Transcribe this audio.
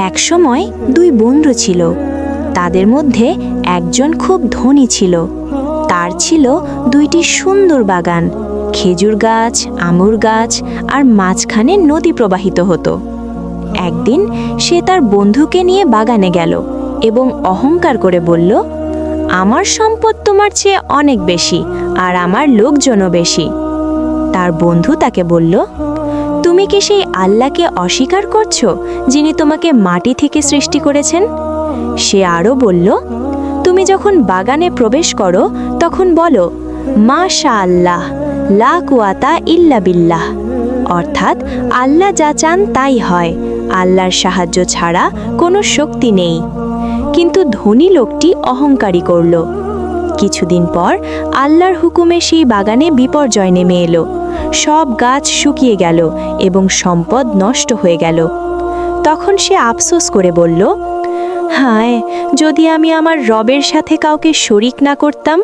একসময় দুই বন্ধু ছিল। তাদের মধ্যে একজন খুব ধনী ছিল। তার ছিল দুইটি সুন্দর বাগান, খেজুর গাছ, আঙুর গাছ, আর মাঝখানে নদী প্রবাহিত হতো। একদিন সে তার বন্ধুকে নিয়ে বাগানে গেল এবং অহংকার করে বলল, আমার সম্পদ তোমার চেয়ে অনেক বেশি, আর আমার লোকজনও বেশি। তার বন্ধু তাকে বলল, তুমি কি সেই আল্লাহকে অস্বীকার করছো, যিনি তোমাকে মাটি থেকে সৃষ্টি করেছেন? সে আরও বলল, তুমি যখন বাগানে প্রবেশ করো তখন বলো, মাশা আল্লাহ, লা কুয়াতা ইল্লা বিল্লাহ, অর্থাৎ আল্লাহ যা চান তাই হয়, আল্লাহর সাহায্য ছাড়া কোনো শক্তি নেই। কিন্তু ধনী লোকটি অহংকারী করল। কিছুদিন পর আল্লাহর হুকুমে সেই বাগানে বিপর্যয় নেমে এলো। সব গাছ শুকিয়ে গেল এবং সম্পদ নষ্ট হয়ে গেল। তখন সে আফসোস করে বলল, হায়, যদি আমি আমার রবের সাথে কাউকে শরিক না করতাম।